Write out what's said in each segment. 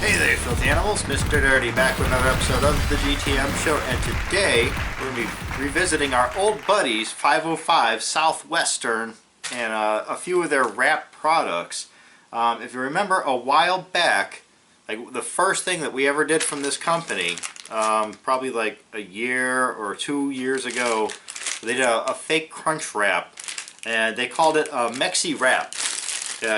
Hey there, filthy animals. Mr. Dirty back with another episode of the GTM show, and today we're going to be revisiting our old buddies 505 Southwestern and a few of their wrap products. If you remember a while back, like the first thing that we ever did from this company, probably like a year or 2 years ago, they did a fake crunch wrap, and they called it a Mexi wrap.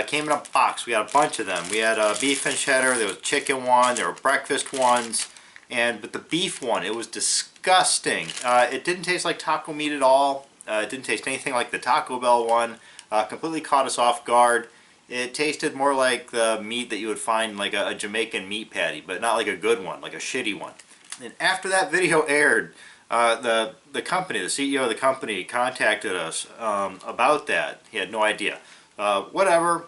Came in a box. We got a bunch of them. We had beef and cheddar, there was chicken one, there were breakfast ones, but the beef one, it was disgusting. It didn't taste like taco meat at all. It didn't taste anything like the Taco Bell one. Completely caught us off guard. It tasted more like the meat that you would find in like a Jamaican meat patty, but not like a good one, like a shitty one. And after that video aired, the company, the CEO of the company contacted us about that. He had no idea. Whatever,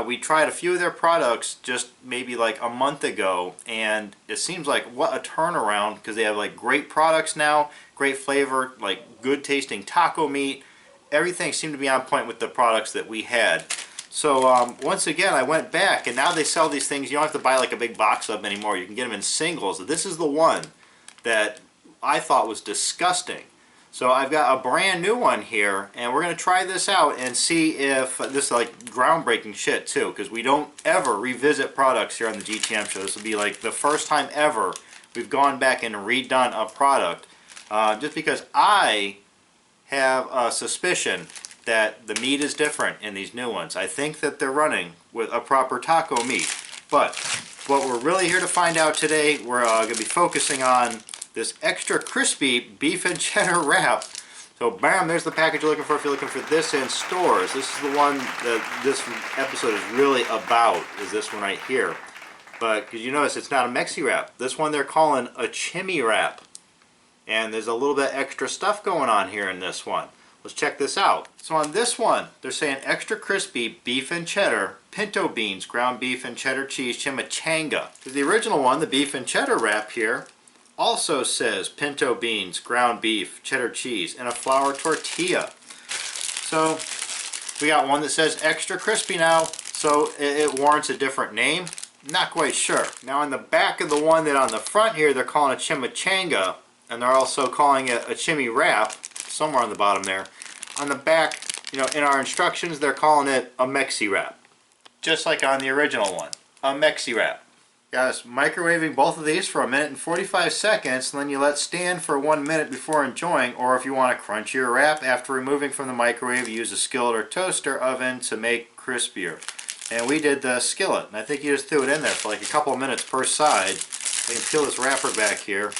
we tried a few of their products just maybe like a month ago, and it seems like what a turnaround, because they have like great products now, great flavor, like good tasting taco meat. Everything seemed to be on point with the products that we had. So once again I went back, and now they sell these things. You don't have to buy like a big box of them anymore. You can get them in singles. This is the one that I thought was disgusting. So I've got a brand new one here, and we're going to try this out and see if this is like groundbreaking shit too, because we don't ever revisit products here on the GTM show. This will be like the first time ever we've gone back and redone a product, just because I have a suspicion that the meat is different in these new ones. I think that they're running with a proper taco meat, but what we're really here to find out today, we're going to be focusing on this extra crispy beef and cheddar wrap. So bam, there's the package you're looking for if you're looking for this in stores. This is the one that this episode is really about, is this one right here. But because you notice it's not a Mexi wrap. This one they're calling a chimi wrap. And there's a little bit extra stuff going on here in this one. Let's check this out. So on this one, they're saying extra crispy beef and cheddar, pinto beans, ground beef and cheddar cheese, chimichanga. The original one, the beef and cheddar wrap here, also says pinto beans, ground beef, cheddar cheese, and a flour tortilla. So we got one that says extra crispy now, so it warrants a different name. Not quite sure. Now on the back of the one that on the front here, they're calling it chimichanga, and they're also calling it a chimi wrap, somewhere on the bottom there. On the back, you know, in our instructions, they're calling it a Mexi wrap. Just like on the original one, a Mexi wrap. Guys, microwaving both of these for 1 minute and 45 seconds, and then you let stand for 1 minute before enjoying. Or if you want a crunchier wrap, after removing from the microwave, you use a skillet or toaster oven to make crispier. And we did the skillet, and I think you just threw it in there for like a couple of minutes per side. You can peel this wrapper back here.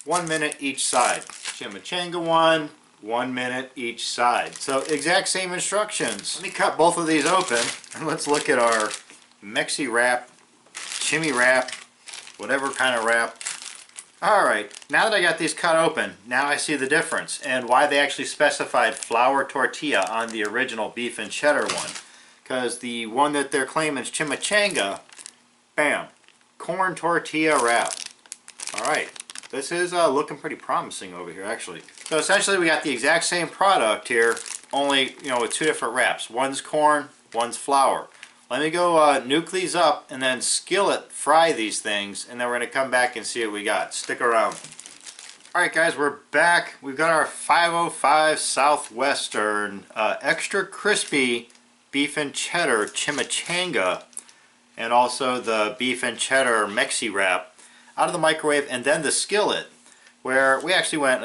1 minute each side. Chimichanga one, 1 minute each side. So exact same instructions. Let me cut both of these open, and let's look at our Mexi wrap, chimi wrap, whatever kind of wrap. Alright, now that I got these cut open, now I see the difference and why they actually specified flour tortilla on the original beef and cheddar one. Because the one that they're claiming is chimichanga, bam, corn tortilla wrap. Alright, this is looking pretty promising over here actually. So essentially we got the exact same product here, only with two different wraps. One's corn, one's flour. Let me go nuke these up and then skillet fry these things, and then we're going to come back and see what we got. Stick around. Alright guys, we're back. We've got our 505 Southwestern extra crispy beef and cheddar chimichanga, and also the beef and cheddar Mexi wrap out of the microwave, and then the skillet, where we actually went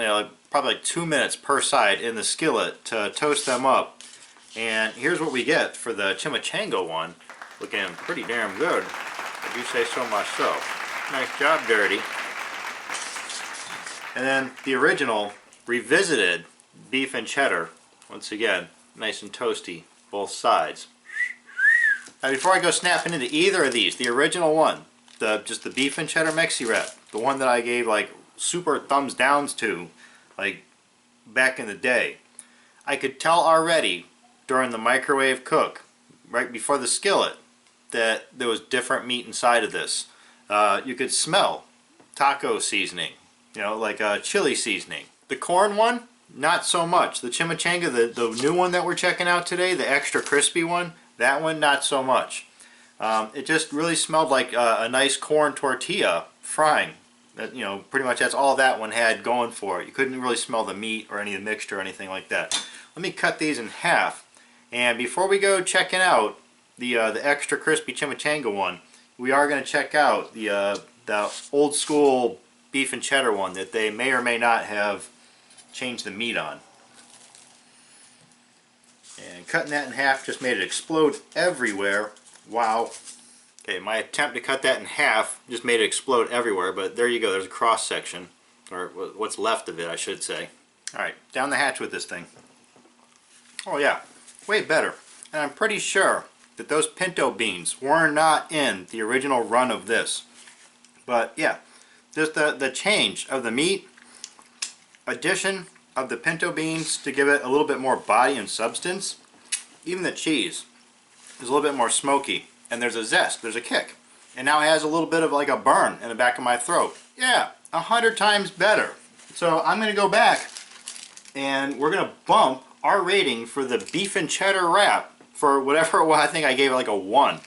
probably like 2 minutes per side in the skillet to toast them up. And here's what we get for the chimichanga one. Looking pretty damn good, if you say so myself. Nice job, Dirty. And then the original revisited beef and cheddar. Once again, nice and toasty, both sides. Now before I go snapping into either of these, the original one, just the beef and cheddar Mexi wrap, the one that I gave like super thumbs downs to, like back in the day, I could tell already during the microwave cook, right before the skillet, that there was different meat inside of this. You could smell taco seasoning, like a chili seasoning. The corn one, not so much. The chimichanga, the new one that we're checking out today, the extra crispy one, that one not so much. It just really smelled like a nice corn tortilla frying. That, you know, pretty much that's all that one had going for it. You couldn't really smell the meat or any of the mixture or anything like that. Let me cut these in half. And before we go checking out the extra crispy chimichanga one, we are going to check out the old school beef and cheddar one that they may or may not have changed the meat on. And cutting that in half just made it explode everywhere. Wow. Okay, my attempt to cut that in half just made it explode everywhere, but there you go, there's a cross section, or what's left of it, I should say. Alright, down the hatch with this thing. Oh yeah, way better. And I'm pretty sure that those pinto beans were not in the original run of this. But yeah, just the change of the meat, addition of the pinto beans to give it a little bit more body and substance. Even the cheese is a little bit more smoky, and there's a zest, there's a kick. And now it has a little bit of like a burn in the back of my throat. Yeah, 100 times better. So I'm going to go back and we're going to bump our rating for the beef and cheddar wrap for whatever it was. I think I gave it like a 1.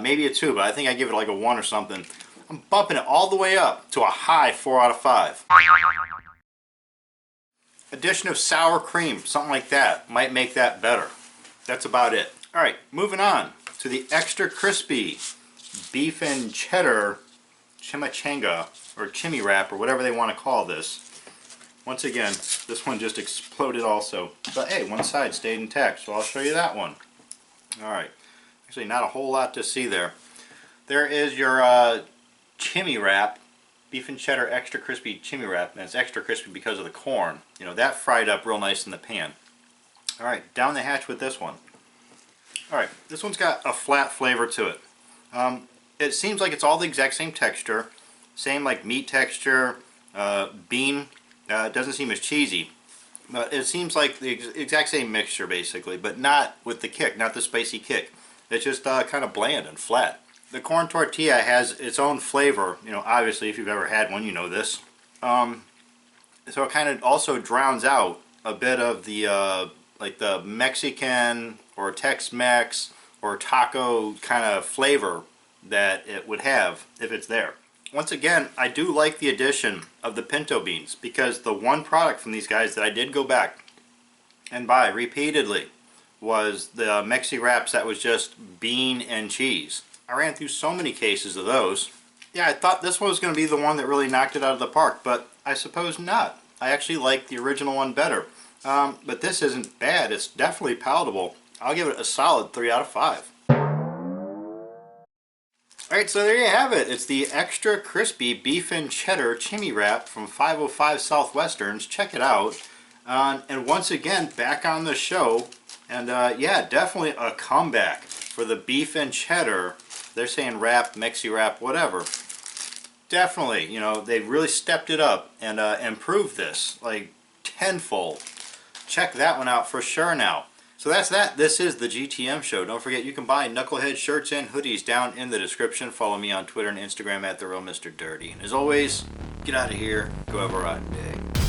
Maybe a 2, but I think I gave it like a 1 or something. I'm bumping it all the way up to a high 4 out of 5. Addition of sour cream, something like that, might make that better. That's about it. Alright, moving on to the extra crispy beef and cheddar chimichanga, or chimiwrap, or whatever they want to call this. Once again, this one just exploded also. But hey, one side stayed intact, so I'll show you that one. Alright, actually not a whole lot to see there. There is your chimiwrap, beef and cheddar extra crispy chimiwrap, and it's extra crispy because of the corn. You know, that fried up real nice in the pan. Alright, down the hatch with this one. Alright, this one's got a flat flavor to it. It seems like it's all the exact same texture, same like meat texture, bean. It doesn't seem as cheesy, but it seems like the exact same mixture basically, but not with the kick, not the spicy kick. It's just kind of bland and flat. The corn tortilla has its own flavor, you know, obviously if you've ever had one you know this. So it kind of also drowns out a bit of the like the Mexican or Tex-Mex or taco kind of flavor that it would have if it's there. Once again, I do like the addition of the pinto beans, because the one product from these guys that I did go back and buy repeatedly was the Mexi wraps that was just bean and cheese. I ran through so many cases of those. Yeah, I thought this one was going to be the one that really knocked it out of the park, but I suppose not. I actually like the original one better. But this isn't bad. It's definitely palatable. I'll give it a solid 3 out of 5. Alright, so there you have it. It's the extra crispy beef and cheddar chimiwrap from 505 Southwesterns. Check it out. And once again, back on the show. And yeah, definitely a comeback for the beef and cheddar. They're saying wrap, Mexi wrap, whatever. Definitely, you know, they've really stepped it up and improved this like tenfold. Check that one out for sure now. So that's that. This is the GTM show. Don't forget you can buy Knucklehead shirts and hoodies down in the description. Follow me on Twitter and Instagram at TheRealMrDirty. And as always, get out of here. Go have a rotten day.